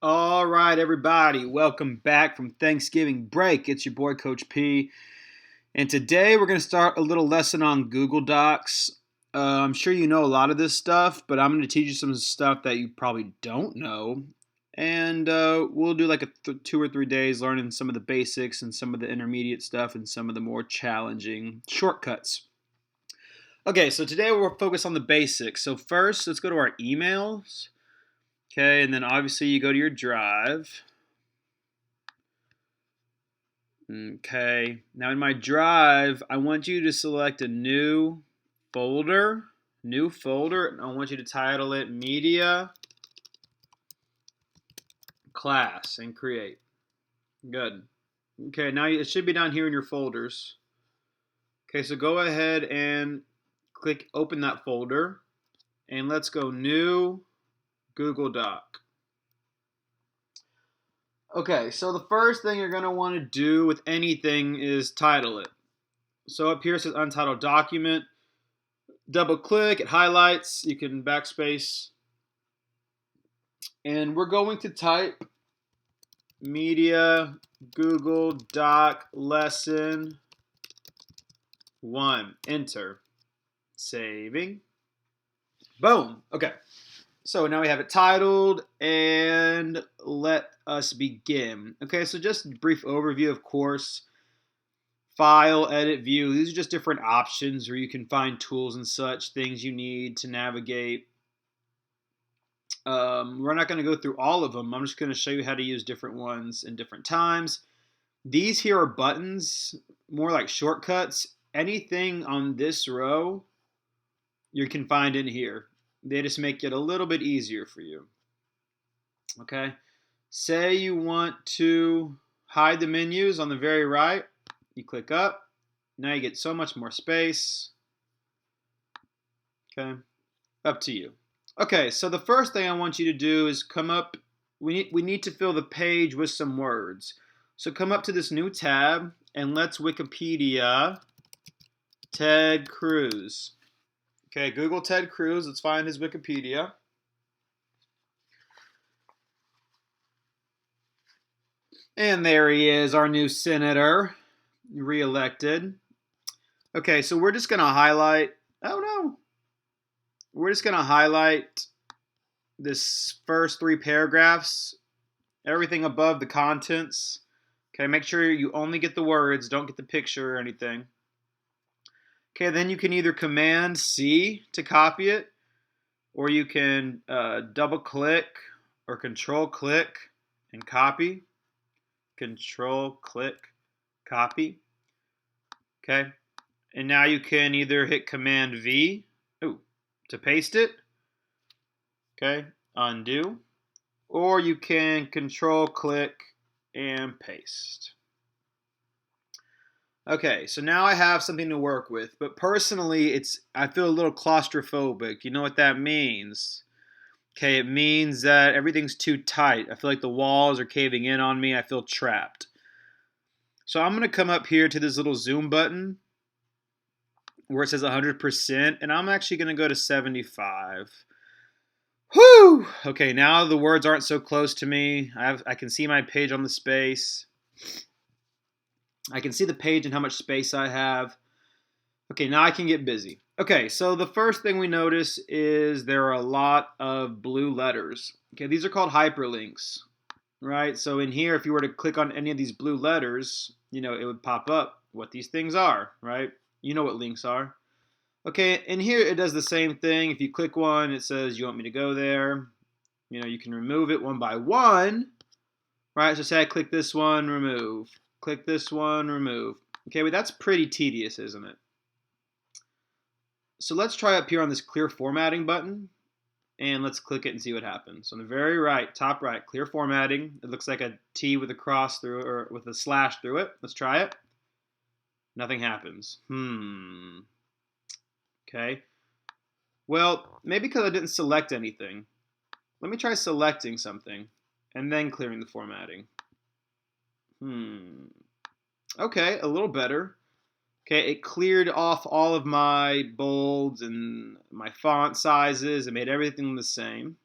All right, everybody, welcome back from Thanksgiving break. It's your boy, Coach P. And today we're going to start a little lesson on Google Docs. I'm sure you know a lot of this stuff, but I'm going to teach you some stuff that you probably don't know. And we'll do like 2 or 3 days learning some of the basics and some of the intermediate stuff and some of the more challenging shortcuts. Okay, so today we'll focus on the basics. So first, let's go to our emails. Okay, and then obviously you go to your drive. Okay, now in my drive, I want you to select a new folder, and I want you to title it Media Class and create. Good. Okay, now it should be down here in your folders. Okay, so go ahead and click open that folder, and let's go New Google Doc. Okay, so the first thing you're going to want to do with anything is title it. So up here it says Untitled Document. Double click, it highlights, you can backspace. And we're going to type Media Google Doc Lesson 1. Enter. Saving. Boom. Okay. So now we have it titled, and let us begin. Okay, so just a brief overview, of course. File, edit, view. These are just different options where you can find tools and such, things you need to navigate. We're not going to go through all of them. I'm just going to show you how to use different ones in different times. These here are buttons, more like shortcuts. Anything on this row you can find in here. They just make it a little bit easier for you. Okay. Say you want to hide the menus on the very right. You click up. Now you get so much more space. Okay. Up to you. Okay, so the first thing I want you to do is come up. We need to fill the page with some words. So come up to this new tab and let's Wikipedia Ted Cruz. Okay, Google Ted Cruz. Let's find his Wikipedia. And there he is, our new senator, re-elected. Okay, so we're just going to highlight. Oh no. We're just going to highlight this first 3 paragraphs, everything above the contents. Okay, make sure you only get the words, don't get the picture or anything. Okay, then you can either Command C to copy it, or you can double click or Control click and copy. Control click, copy. Okay, and now you can either hit Command V to paste it. Okay, undo. Or you can Control click and paste. Okay, so now I have something to work with, but personally I feel a little claustrophobic. You know what that means? Okay, it means that everything's too tight. I feel like the walls are caving in on me. I feel trapped. So I'm going to come up here to this little zoom button where it says 100%, and I'm actually going to go to 75. Whew! Okay, now the words aren't so close to me. I can see my page on the space. I can see the page and how much space I have. Okay, now I can get busy. Okay, so the first thing we notice is there are a lot of blue letters. Okay, these are called hyperlinks, right? So in here, if you were to click on any of these blue letters, it would pop up what these things are, right? You know what links are. Okay, in here it does the same thing. If you click one, it says you want me to go there. You can remove it one by one, right? So say I click this one, remove. Click this one, remove. Okay, but that's pretty tedious, isn't it? So let's try up here on this clear formatting button, and let's click it and see what happens. On the very right, top right, clear formatting. It looks like a T with a cross through it, or with a slash through it. Let's try it. Nothing happens. Okay. Well, maybe because I didn't select anything. Let me try selecting something and then clearing the formatting. Okay, a little better. Okay, it cleared off all of my bolds and my font sizes. It made everything the same.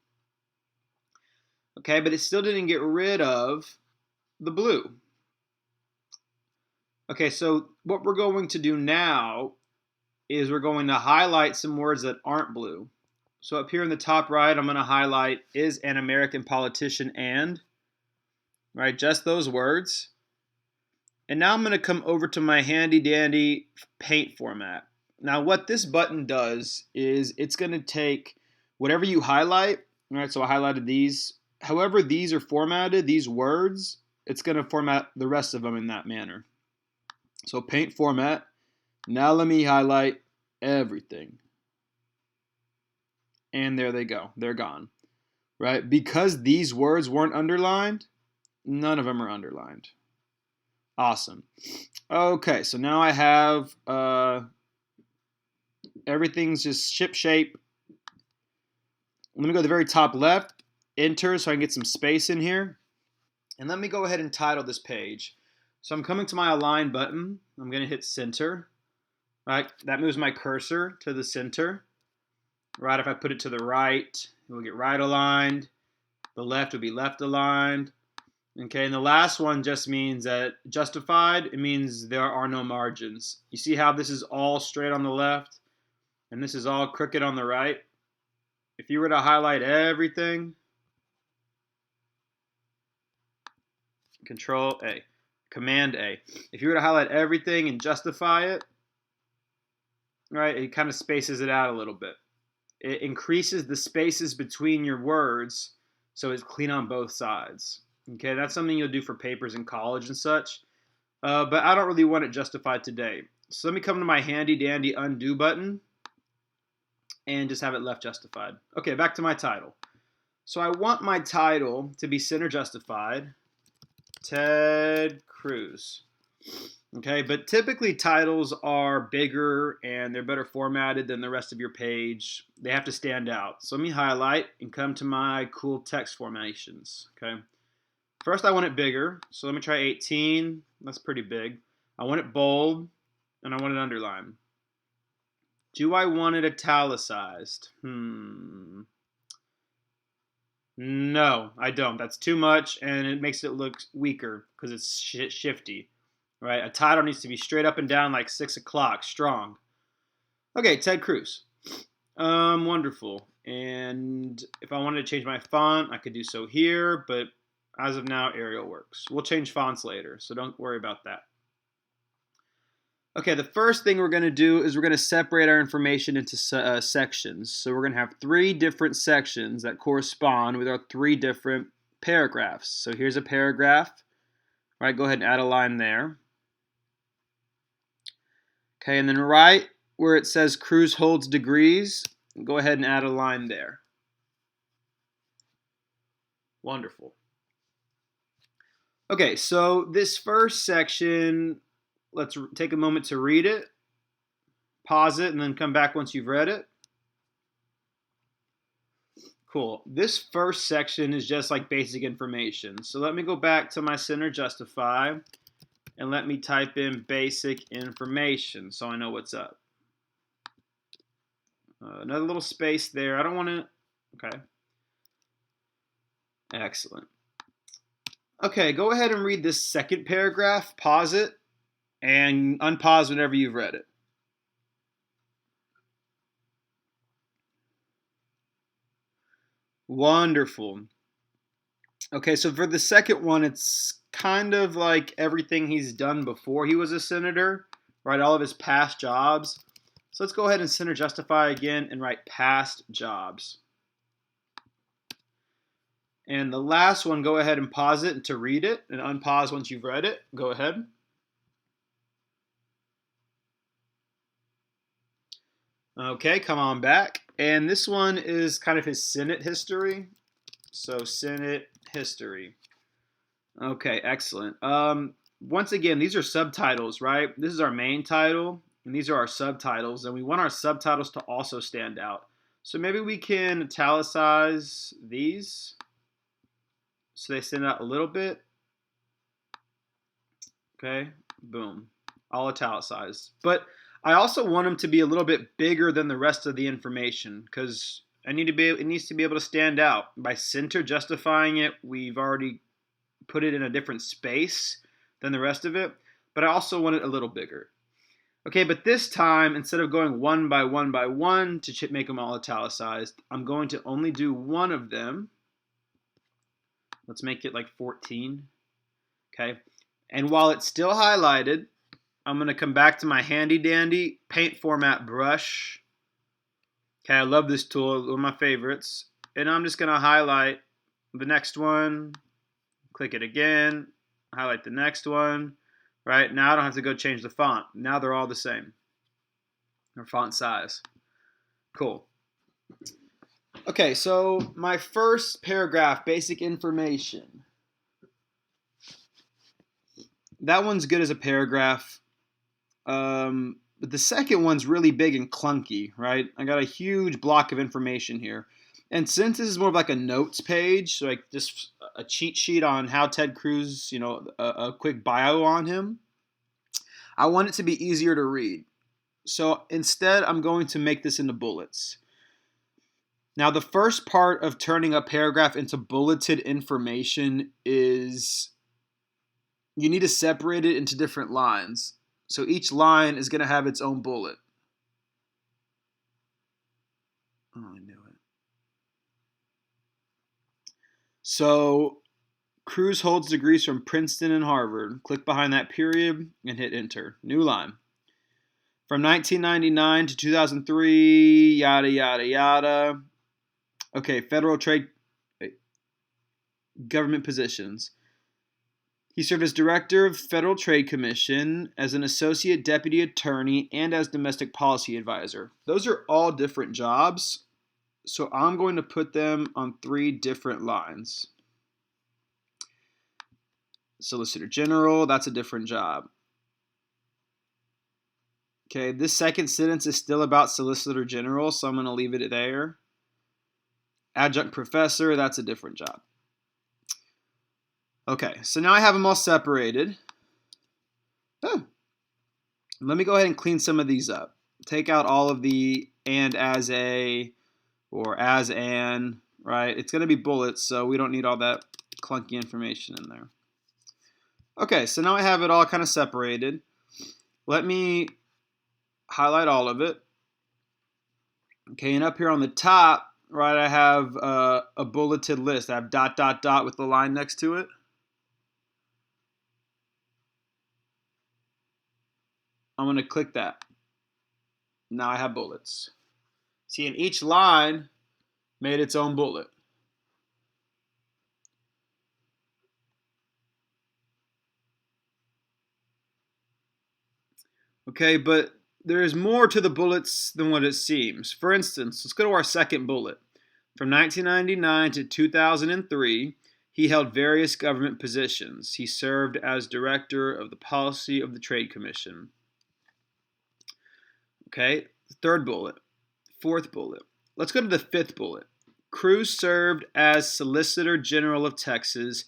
Okay, but it still didn't get rid of the blue. Okay, so what we're going to do now is we're going to highlight some words that aren't blue. So up here in the top right, I'm going to highlight is an American politician and, right, just those words. And now I'm going to come over to my handy dandy paint format. Now what this button does is it's going to take whatever you highlight, right? So I highlighted these. However these are formatted, these words, it's going to format the rest of them in that manner. So paint format. Now let me highlight everything. And there they go. They're gone. Right? Because these words weren't underlined, none of them are underlined. Awesome. Okay, so now I have everything's just ship shape. Let me go to the very top left, enter, so I can get some space in here. And let me go ahead and title this page. So I'm coming to my align button. I'm going to hit center. Right, that moves my cursor to the center. Right, if I put it to the right, it will get right aligned. The left will be left aligned. Okay, and the last one just means that justified, it means there are no margins. You see how this is all straight on the left and this is all crooked on the right? If you were to highlight everything, Control A, Command A. If you were to highlight everything and justify it, right, it kind of spaces it out a little bit. It increases the spaces between your words so it's clean on both sides. Okay, that's something you'll do for papers in college and such. But I don't really want it justified today. So let me come to my handy dandy undo button and just have it left justified. Okay, back to my title. So I want my title to be center justified, Ted Cruz. Okay, but typically titles are bigger and they're better formatted than the rest of your page. They have to stand out. So let me highlight and come to my cool text formations. Okay. First, I want it bigger, so let me try 18. That's pretty big. I want it bold, and I want it underlined. Do I want it italicized? No, I don't. That's too much, and it makes it look weaker because it's shifty. Right? A title needs to be straight up and down like 6 o'clock, strong. Okay, Ted Cruz. Wonderful. And if I wanted to change my font, I could do so here, but as of now, Arial works. We'll change fonts later, so don't worry about that. Okay, the first thing we're going to do is we're going to separate our information into sections. So we're going to have 3 different sections that correspond with our 3 different paragraphs. So here's a paragraph. All right, go ahead and add a line there. Okay, and then right where it says Cruz holds degrees, go ahead and add a line there. Wonderful. Okay, so this first section, let's take a moment to read it, pause it, and then come back once you've read it. Cool. This first section is just like basic information. So let me go back to my center justify and let me type in basic information so I know what's up. Another little space there. I don't want to, okay. Excellent. Okay, go ahead and read this second paragraph, pause it, and unpause whenever you've read it. Wonderful. Okay, so for the second one, it's kind of like everything he's done before he was a senator, right? All of his past jobs. So let's go ahead and center justify again and write past jobs. And the last one, go ahead and pause it to read it and unpause once you've read it. Go ahead. Okay, come on back. And this one is kind of his Senate history. So Senate history. Okay, excellent. Once again, these are subtitles, right? This is our main title, and these are our subtitles, and we want our subtitles to also stand out. So maybe we can italicize these so they stand out a little bit. Okay, boom, all italicized. But I also want them to be a little bit bigger than the rest of the information because It needs to be able to stand out. By center justifying it, we've already put it in a different space than the rest of it, but I also want it a little bigger. Okay, but this time, instead of going one by one to make them all italicized, I'm going to only do one of them. Let's make it like 14. Okay, and while it's still highlighted, I'm going to come back to my handy dandy paint format brush. Okay, I love this tool, one of my favorites. And I'm just going to highlight the next one, click it again, highlight the next one. Right, now I don't have to go change the font. Now they're all the same. Their font size. Cool. Okay, so my first paragraph, basic information. That one's good as a paragraph. But the second one's really big and clunky, right? I got a huge block of information here. And since this is more of like a notes page, so like just a cheat sheet on how Ted Cruz, a quick bio on him, I want it to be easier to read. So instead, I'm going to make this into bullets. Now, the first part of turning a paragraph into bulleted information is you need to separate it into different lines. So each line is going to have its own bullet. Oh, I knew it. So Cruz holds degrees from Princeton and Harvard. Click behind that period and hit enter. New line. From 1999 to 2003, yada, yada, yada. Okay, federal trade government positions. He served as director of Federal Trade Commission, as an associate deputy attorney, and as domestic policy advisor. Those are all different jobs, so I'm going to put them on 3 different lines. Solicitor General, that's a different job. Okay, this second sentence is still about Solicitor General, so I'm going to leave it there. Adjunct Professor, that's a different job. Okay, so now I have them all separated. Oh. Let me go ahead and clean some of these up. Take out all of the and as a or as an, right? It's going to be bullets, so we don't need all that clunky information in there. Okay, so now I have it all kind of separated. Let me highlight all of it. Okay, and up here on the top, right, I have a bulleted list. I have ... with the line next to it. I'm going to click that. Now I have bullets. See, and each line made its own bullet. Okay, but there is more to the bullets than what it seems. For instance, let's go to our second bullet. From 1999 to 2003, he held various government positions. He served as director of the policy of the Trade Commission. Okay, third bullet. Fourth bullet. Let's go to the fifth bullet. Cruz served as Solicitor General of Texas.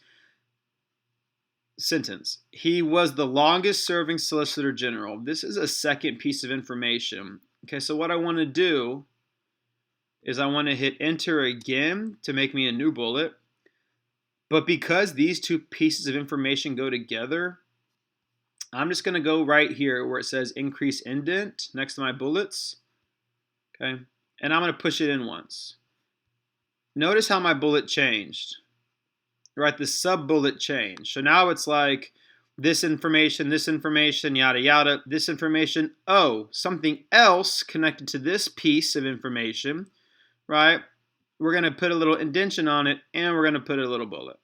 Sentence. He was the longest serving Solicitor General. This is a second piece of information. Okay, so what I want to do is I want to hit enter again to make me a new bullet. But because these two pieces of information go together, I'm just going to go right here where it says increase indent next to my bullets. Okay, and I'm going to push it in once. Notice how my bullet changed. Right, the sub-bullet changed. So now it's like this information, yada, yada, this information, oh, something else connected to this piece of information, right? We're going to put a little indentation on it, and we're going to put a little bullet.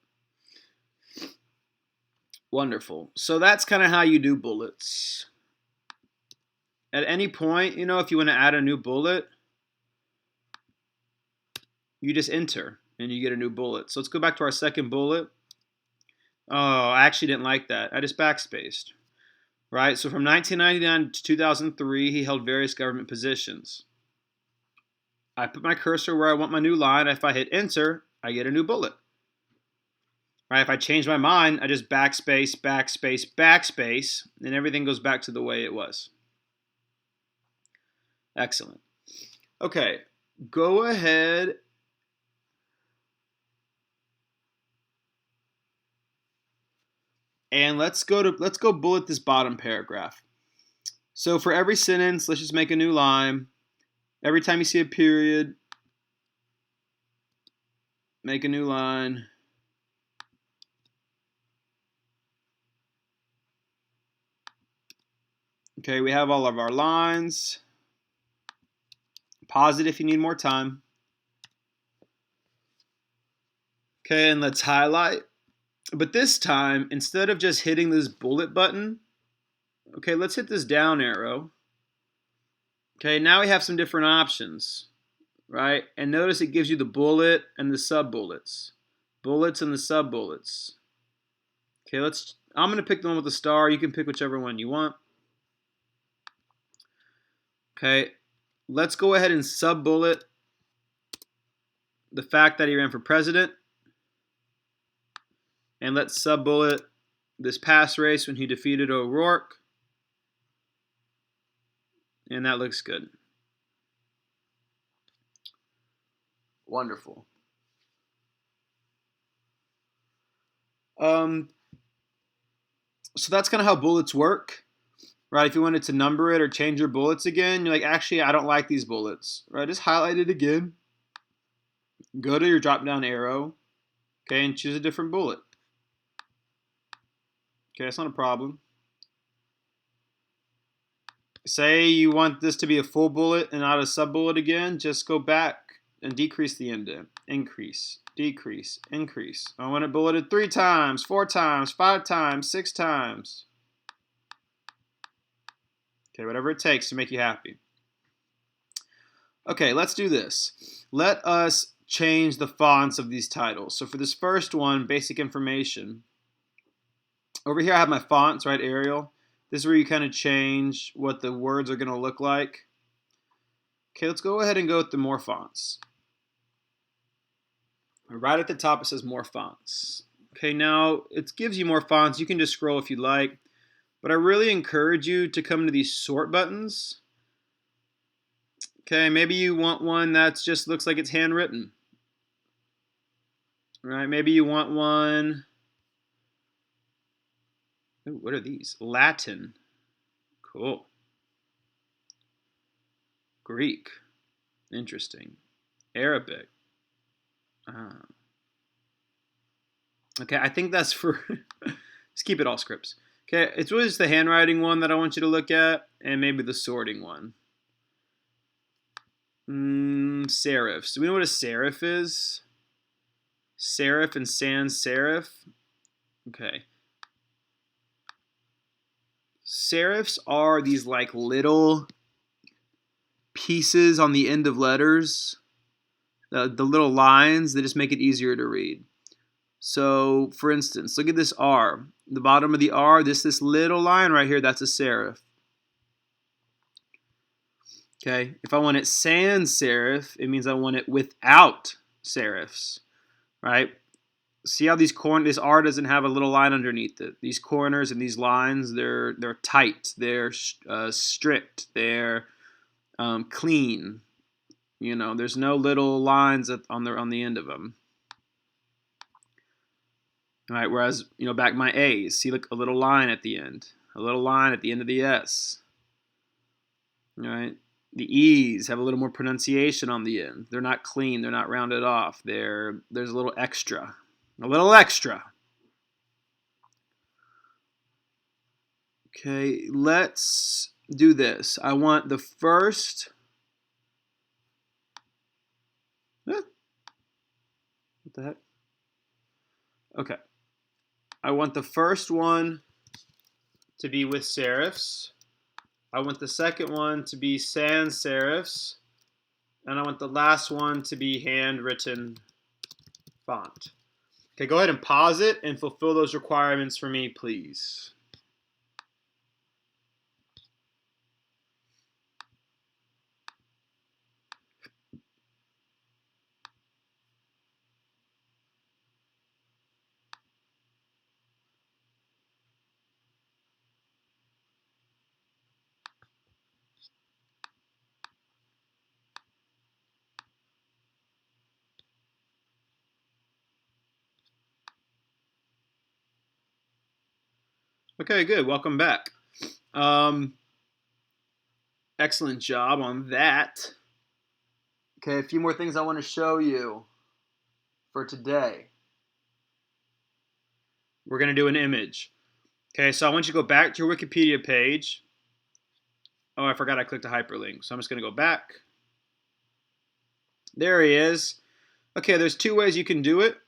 Wonderful. So that's kind of how you do bullets. At any point, if you want to add a new bullet, you just enter and you get a new bullet. So let's go back to our second bullet. Oh, I actually didn't like that. I just backspaced. Right? So from 1999 to 2003, he held various government positions. I put my cursor where I want my new line. If I hit enter, I get a new bullet. Right? If I change my mind, I just backspace, backspace, backspace, and everything goes back to the way it was. Excellent. Okay. go ahead and let's go bullet this bottom paragraph. So for every sentence, let's just make a new line. Every time you see a period, make a new line. Okay, we have all of our lines. Pause it if you need more time. Okay, and let's highlight. But this time, instead of just hitting this bullet button, okay, let's hit this down arrow. Okay, now we have some different options, right? And notice it gives you the bullet and the sub-bullets. Bullets and the sub-bullets. Okay, I'm going to pick the one with the star. You can pick whichever one you want. Okay, let's go ahead and sub-bullet the fact that he ran for president. And let's sub-bullet this past race when he defeated O'Rourke. And that looks good. Wonderful. So that's kind of how bullets work, right? If you wanted to number it or change your bullets again, you're like, actually, I don't like these bullets, right? Just highlight it again. Go to your drop-down arrow, okay, and choose a different bullet. Okay, that's not a problem. Say you want this to be a full bullet and not a sub-bullet again, just go back and decrease the indent. Increase, decrease, increase. I want it bulleted 3 times, 4 times, 5 times, 6 times. Okay, whatever it takes to make you happy. Okay, let's do this. Let us change the fonts of these titles. So for this first one, basic information, over here I have my fonts, right, Arial. This is where you kind of change what the words are going to look like. Okay, let's go ahead and go with the more fonts. Right at the top it says more fonts. Okay, now it gives you more fonts. You can just scroll if you like, but I really encourage you to come to these sort buttons. Okay, maybe you want one that just looks like it's handwritten. Right, maybe you want one. Ooh, what are these? Latin. Cool. Greek. Interesting. Arabic. Ah. Okay, I think that's for. Just keep it all scripts. Okay, it's really just the handwriting one that I want you to look at, and maybe the sorting one. Serifs. Do we know what a serif is? Serif and sans serif. Okay. Serifs are these like little pieces on the end of letters, the little lines that just make it easier to read. So, for instance, look at this R. The bottom of the R, this little line right here, that's a serif. Okay, if I want it sans serif, it means I want it without serifs, right? See how this R doesn't have a little line underneath it. These corners and these lines, they're tight, they're strict, they're clean. You know, there's no little lines on the end of them. All right, whereas, you know, back my A's, see, look, a little line at the end. A little line at the end of the S. All right, the E's have a little more pronunciation on the end. They're not clean, they're not rounded off. There's a little extra. A little extra. Okay, let's do this. I want the first... What the heck? Okay. I want the first one to be with serifs. I want the second one to be sans serifs. And I want the last one to be handwritten font. Okay, go ahead and pause it and fulfill those requirements for me, please. Okay, good. Welcome back. Um, Excellent job on that. Okay, a few more things I want to show you for today. We're going to do an image. Okay, so I want you to go back to your Wikipedia page. Oh, I forgot I clicked a hyperlink, so I'm just going to go back. There he is. Okay, there's two ways you can do it.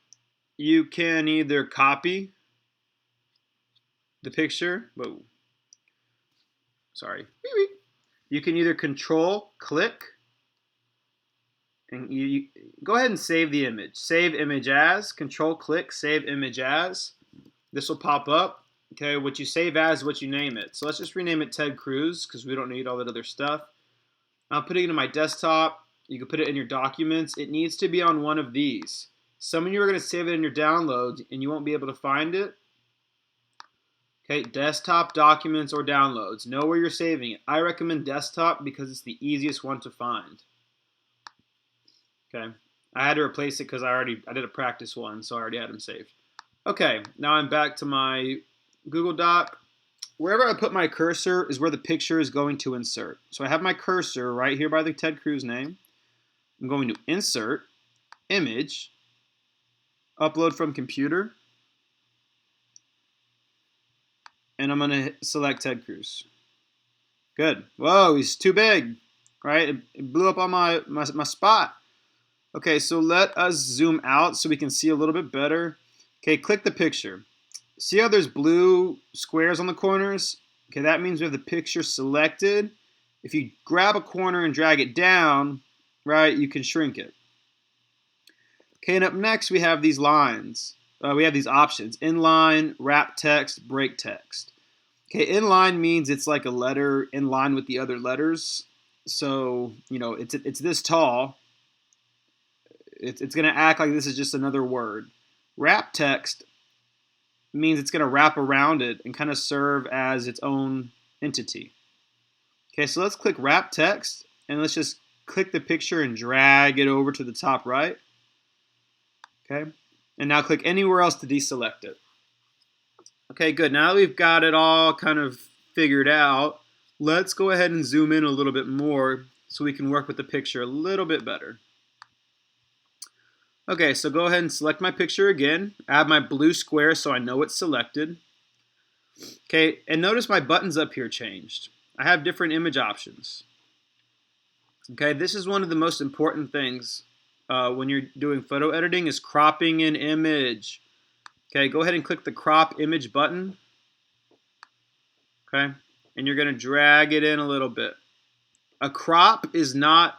You can either copy the picture. Whoa. Sorry. You can either control click and you go ahead and save the image. Save image as, control click, save image as. This will pop up. Okay, what you save as is what you name it. So let's just rename it Ted Cruz because we don't need all that other stuff. I'm putting it in my desktop. You can put it in your documents. It needs to be on one of these. Some of you are going to save it in your downloads and you won't be able to find it. Okay, desktop, documents, or downloads. Know where you're saving it. I recommend desktop because it's the easiest one to find. Okay, I had to replace it because I did a practice one, so I already had them saved. Okay, now I'm back to my Google Doc. Wherever I put my cursor is where the picture is going to insert. So I have my cursor right here by the Ted Cruz name. I'm going to insert, image, upload from computer, and I'm going to select Ted Cruz. Good. Whoa, he's too big, right? It blew up on my spot. Okay, so let us zoom out so we can see a little bit better. Okay, click the picture. See how there's blue squares on the corners? Okay, that means we have the picture selected. If you grab a corner and drag it down, right, you can shrink it. Okay, and up next we have these lines. We have these options: inline, wrap text, break text. Okay, inline means it's like a letter in line with the other letters. So, you know, it's this tall. It's going to act like this is just another word. Wrap text means it's going to wrap around it and kind of serve as its own entity. Okay, so let's click wrap text and let's just click the picture and drag it over to the top right. Okay, and now click anywhere else to deselect it. Okay, good. Now that we've got it all kind of figured out, let's go ahead and zoom in a little bit more so we can work with the picture a little bit better. Okay, so go ahead and select my picture again. Add my blue square so I know it's selected. Okay, and notice my buttons up here changed. I have different image options. Okay, this is one of the most important things when you're doing photo editing is cropping an image. Okay, go ahead and click the crop image button. Okay, and you're going to drag it in a little bit. A crop is not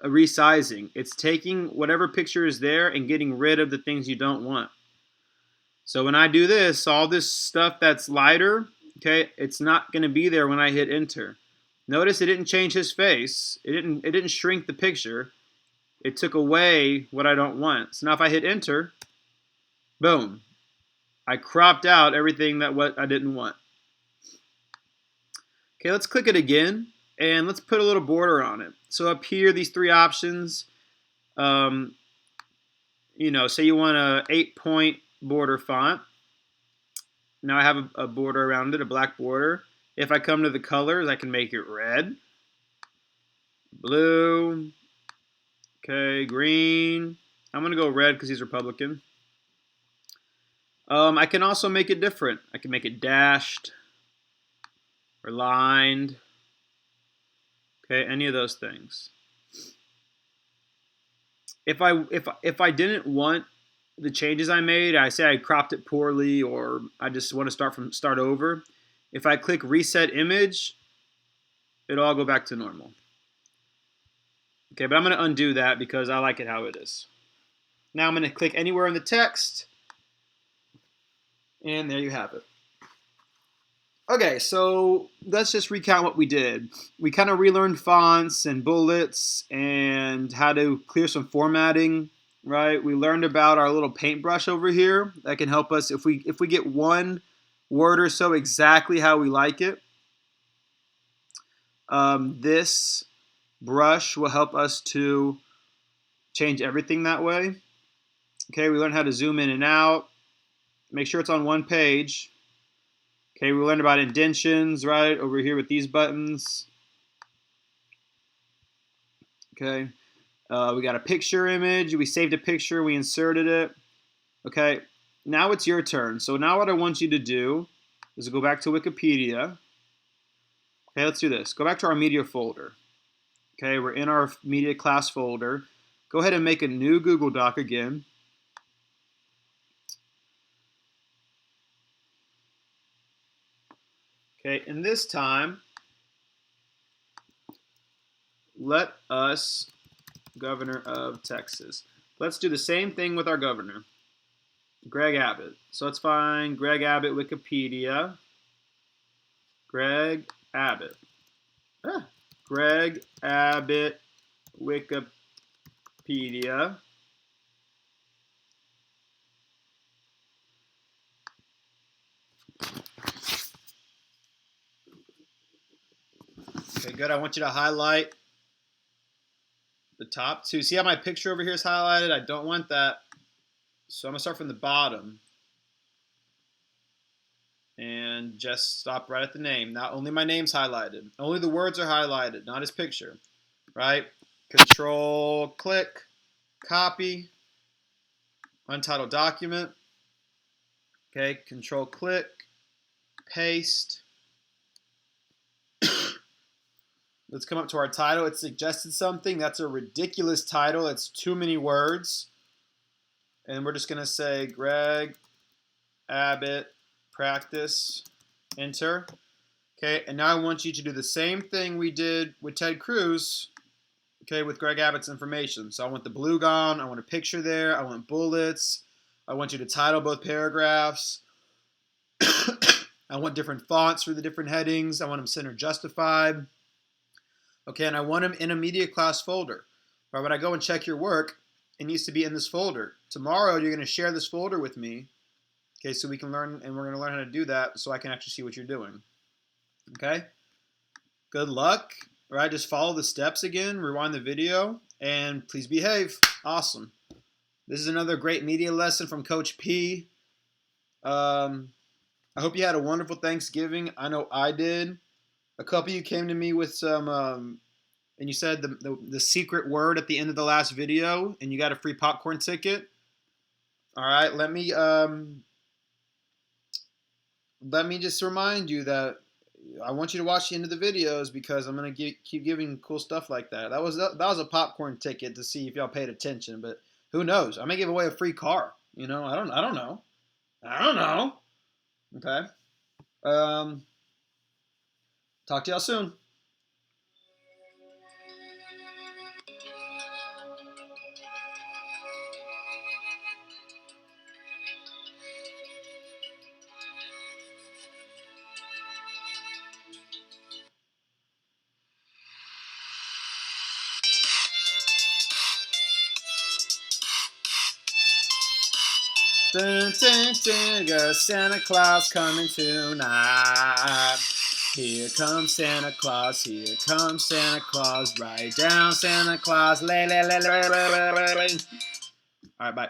a resizing. It's taking whatever picture is there and getting rid of the things you don't want. So when I do this, all this stuff that's lighter, okay, it's not going to be there when I hit enter. Notice it didn't change his face. It didn't shrink the picture. It took away what I don't want. So now if I hit enter, boom, I cropped out everything that what I didn't want. Okay, let's click it again and let's put a little border on it. So up here, these three options, you know, say you want a 8-point border font. Now I have a border around it, a black border. If I come to the colors, I can make it red, blue, okay, green. I'm going to go red because he's Republican. I can also make it different. I can make it dashed or lined. Okay, any of those things. If I didn't want the changes I made, I say I cropped it poorly or I just want to start over. If I click reset image, it'll all go back to normal. Okay, but I'm going to undo that because I like it how it is. Now I'm going to click anywhere in the text, and there you have it. Okay, so let's just recount what we did. We kind of relearned fonts and bullets and how to clear some formatting, right? We learned about our little paintbrush over here that can help us if we get one word or so exactly how we like it. This brush will help us to change everything that way. Okay, we learned how to zoom in and out. Make sure it's on one page. Okay, we learned about indentions, right, over here with these buttons. Okay, we got a picture image. We saved a picture. We inserted it. Okay, now it's your turn. So now what I want you to do is go back to Wikipedia. Okay, let's do this. Go back to our media folder. Okay, we're in our media class folder. Go ahead and make a new Google Doc again. Okay, and this time, let us, Governor of Texas. Let's do the same thing with our governor, Greg Abbott. So let's find Greg Abbott Wikipedia. Greg Abbott. Greg Abbott Wikipedia. Okay, good. I want you to highlight the top two. See how my picture over here is highlighted? I don't want that. So I'm going to start from the bottom. And just stop right at the name. Not only my name's highlighted. Only the words are highlighted, not his picture. Right? Control, click, copy, untitled document. Okay, control, click, paste. Let's come up to our title. It suggested something. That's a ridiculous title. It's too many words. And we're just going to say Greg Abbott practice, enter. Okay, and now I want you to do the same thing we did with Ted Cruz, okay, with Greg Abbott's information. So I want the blue gone. I want a picture there. I want bullets. I want you to title both paragraphs. I want different fonts for the different headings. I want them center justified. Okay, and I want them in a media class folder. Right, when I go and check your work, it needs to be in this folder. Tomorrow, you're going to share this folder with me. Okay, so we can learn, and we're going to learn how to do that so I can actually see what you're doing. Okay? Good luck. All right, just follow the steps again, rewind the video, and please behave. Awesome. This is another great media lesson from Coach P. I hope you had a wonderful Thanksgiving. I know I did. A couple of you came to me with some, and you said the secret word at the end of the last video, and you got a free popcorn ticket. All right, let me just remind you that I want you to watch the end of the videos because I'm gonna keep giving cool stuff like that. That was a popcorn ticket to see if y'all paid attention, but who knows? I may give away a free car. You know, I don't know. Okay. Talk to y'all soon. Dun, dun, dun, got Santa Claus coming tonight. Here comes Santa Claus, here comes Santa Claus, right down Santa Claus. All right, bye.